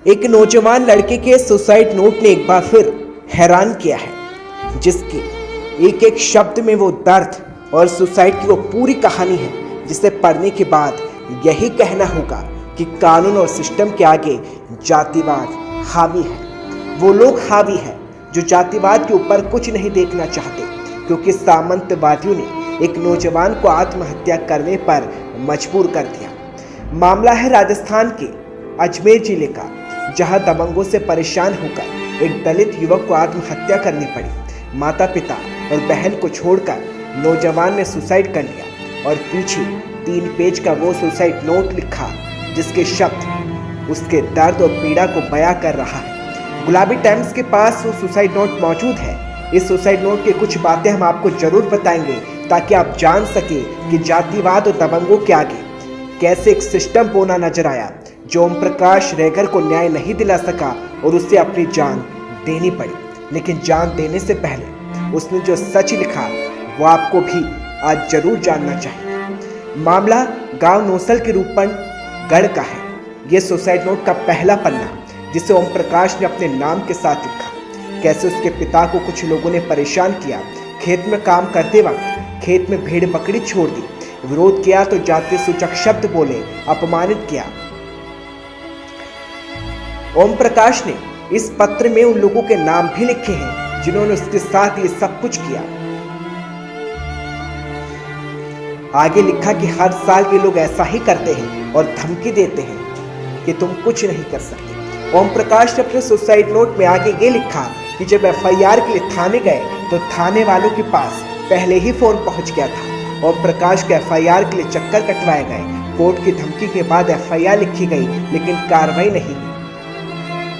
एक नौजवान लड़के के सुसाइड नोट ने एक बार फिर हैरान किया है, जिसके एक एक शब्द में वो दर्द और सुसाइड की वो पूरी कहानी है, जिसे पढ़ने के बाद यही कहना होगा कि कानून और सिस्टम के आगे जातिवाद हावी है। वो लोग हावी हैं जो जातिवाद के ऊपर कुछ नहीं देखना चाहते, क्योंकि सामंतवादियों ने एक नौजवान को आत्महत्या करने पर मजबूर कर दिया। मामला है राजस्थान के अजमेर जिले का, जहां दबंगों से परेशान होकर एक दलित युवक को आत्महत्या करनी पड़ी। माता पिता और बहन को छोड़कर नौजवान ने सुसाइड कर लिया और पीछे 3 पेज का वो सुसाइड नोट लिखा, जिसके शब्द उसके दर्द और पीड़ा को बयां कर रहा है। गुलाबी टाइम्स के पास वो सुसाइड नोट मौजूद है। इस सुसाइड नोट की कुछ बातें हम आपको जरूर बताएंगे, ताकि आप जान सके कि जातिवाद और दबंगों के आगे कैसे एक सिस्टम बोना नजर आया, जो ओम प्रकाश रेगर को न्याय नहीं दिला सका और उसे अपनी जान देनी पड़ी। लेकिन जान देने से पहले उसने जो सच लिखा वो आपको भी आज जरूर जानना चाहिए। मामला गांव नौसल के रूपन गढ़ का है। ये सुसाइड नोट का पहला पन्ना, जिसे ओम प्रकाश ने अपने नाम के साथ लिखा। कैसे उसके पिता को कुछ लोगों ने परेशान किया, खेत में काम करते वक्त खेत में भेड़ बकरी छोड़ दी, विरोध किया तो जाति सूचक शब्द बोले, अपमानित किया। ओम प्रकाश ने इस पत्र में उन लोगों के नाम भी लिखे हैं जिन्होंने उसके साथ ये सब कुछ किया। आगे लिखा कि हर साल ये लोग ऐसा ही करते हैं और धमकी देते हैं कि तुम कुछ नहीं कर सकते। ओम प्रकाश ने अपने सुसाइड नोट में आगे ये लिखा कि जब एफआईआर के लिए थाने गए तो थाने वालों के पास पहले ही फोन पहुंच गया था। ओम प्रकाश के एफआईआर के लिए चक्कर कटवाए गए। कोर्ट की धमकी के बाद एफआईआर लिखी गई, लेकिन कार्रवाई नहीं हुई।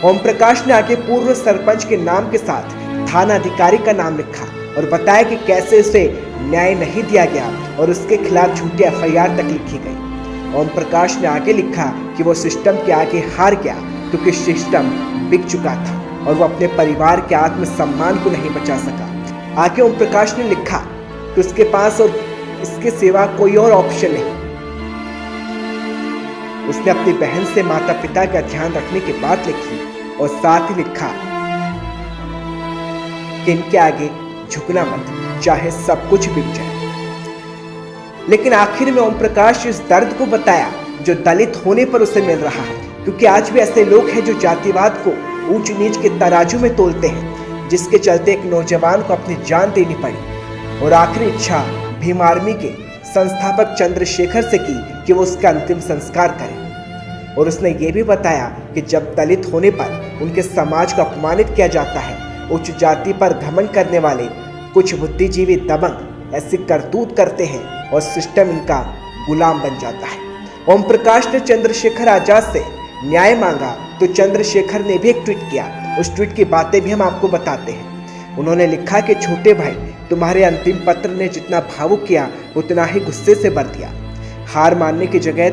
ओम प्रकाश ने आगे पूर्व सरपंच के नाम के साथ थाना अधिकारी का नाम लिखा और बताया कि कैसे उसे न्याय नहीं दिया गया और उसके खिलाफ झूठी एफआईआर तक लिखी गई। ओम प्रकाश ने आगे लिखा कि वो सिस्टम के आगे हार गया, क्योंकि सिस्टम बिक चुका था और वो अपने परिवार के आत्मसम्मान को नहीं बचा सका। आगे ओम प्रकाश ने लिखा कि उसके पास और इसके सिवा कोई और ऑप्शन नहीं। उसने अपनी बहन से माता पिता का ध्यान रखने की बात लिखी और साथ ही लिखा कि इनके आगे झुकना मत, चाहे सब कुछ बिक जाए। लेकिन आखिर में ओम प्रकाश इस दर्द को बताया जो दलित होने पर उसे मिल रहा है, क्योंकि आज भी ऐसे लोग हैं जो जातिवाद को ऊंच नीच के तराजू में तोलते हैं, जिसके चलते एक नौजवान को अपनी जान देनी पड़ी। और आखिरी इच्छा भीम आर्मी के संस्थापक चंद्रशेखर से की कि वो उसका अंतिम संस्कार करें। और उसने ये भी बताया कि जब दलित होने पर उनके समाज को अपमानित किया जाता है, उच्च जाति पर घमंड करने वाले कुछ बुद्धिजीवी दबंग ऐसी करतूत करते हैं और सिस्टम इनका गुलाम बन जाता है। ओम प्रकाश ने चंद्रशेखर आजाद से न्याय मांगा तो चंद्रशेखर ने भी एक ट्वीट किया। उस ट्वीट की बातें भी हम आपको बताते हैं। उन्होंने लिखा कि छोटे भाई, तुम्हारे अंतिम पत्र ने जितना भावुक किया उतना ही गुस्से से भर दिया। हार मानने की जगह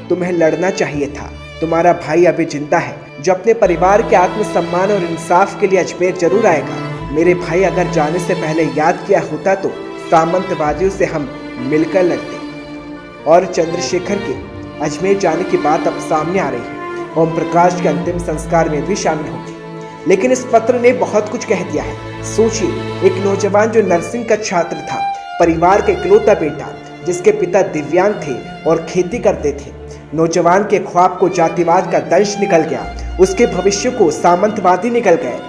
तुम्हें लड़ना चाहिए था। तुम्हारा भाई अभी जिंदा है, जो अपने परिवार के आत्मसम्मान और इंसाफ के लिए अजमेर जरूर आएगा। मेरे भाई अगर जाने से पहले याद किया होता तो सामंतवादियों से हम मिलकर लड़ते। और चंद्रशेखर के अजमेर जाने की बात अब सामने आ रही है। ओम प्रकाश के अंतिम संस्कार में भी शामिल होंगे। लेकिन इस पत्र ने बहुत कुछ कह दिया है। सोचिए, एक नौजवान जो नर्सिंग का छात्र था, परिवार का इकलौता बेटा, जिसके पिता दिव्यांग थे और खेती करते थे। नौजवान के ख्वाब को जातिवाद का दंश निकल गया, उसके भविष्य को सामंतवादी निकल गए,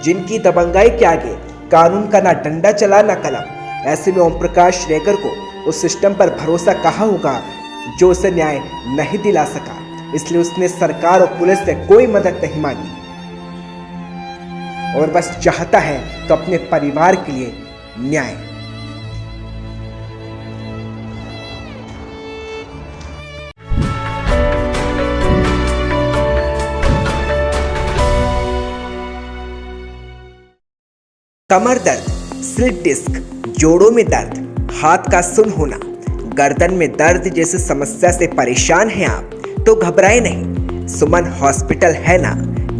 जिनकी दबंगाई के आगे कानून का ना डंडा चला ना कलम। ऐसे में ओम प्रकाश रेगर को उस सिस्टम पर भरोसा कहाँ होगा जो उसे न्याय नहीं दिला सका। इसलिए उसने सरकार और पुलिस से कोई मदद नहीं मांगी और बस चाहता है तो अपने परिवार के लिए न्याय। कमर दर्द, स्लिप डिस्क, जोड़ों में दर्द, हाथ का सुन होना, गर्दन में दर्द जैसी समस्या से परेशान हैं आप, तो घबराए नहीं। सुमन हॉस्पिटल है ना,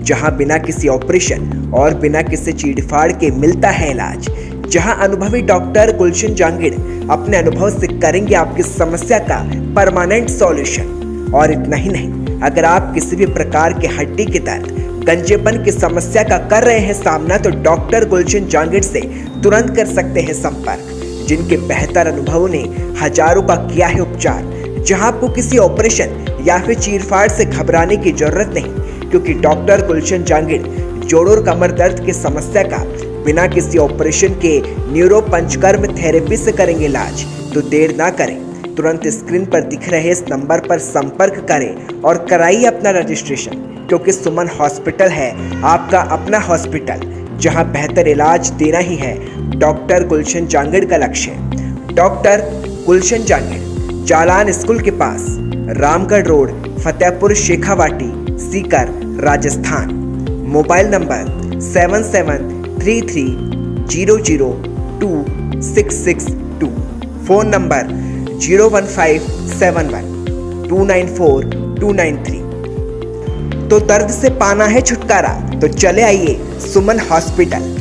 जहां बिना किसी ऑपरेशन और बिना किसी चीड़फाड़ के मिलता है इलाज। जहां अनुभवी डॉक्टर गुलशन जांगिड़ अपने अनुभव से करेंगे आपकी समस्या का परमानेंट सॉल्यूशन। और इतना ही नहीं, अगर आप किसी भी प्रकार के हड्डी के दर्द, गंजेपन की समस्या का कर रहे हैं सामना, तो डॉक्टर गुलशन जांगिड़ से तुरंत कर सकते हैं संपर्क, जिनके बेहतर अनुभवों ने हजारों का किया है उपचार। जहां आपको किसी ऑपरेशन या फिर चीरफाड़ से घबराने की जरूरत नहीं, क्योंकि डॉक्टर गुलशन जांगिड़ जोड़ों और कमर दर्द की समस्या का बिना किसी ऑपरेशन के न्यूरो पंचकर्म थेरेपी से करेंगे इलाज। तो देर ना करें, तुरंत स्क्रीन पर दिख रहे इस नंबर पर संपर्क करें और कराइए अपना रजिस्ट्रेशन, क्योंकि सुमन हॉस्पिटल है आपका अपना हॉस्पिटल, जहां बेहतर इलाज देना ही है डॉक्टर गुलशन जांगिड़ का लक्ष्य। डॉक्टर गुलशन जांगिड़, जालान स्कूल के पास, Ramgarh road, Fatehpur Shekhawati, Sikar, Rajasthan. Mobile number 7733002662, phone number 01571294293। तो दर्द से पाना है छुटकारा, तो चले आइए सुमन हॉस्पिटल।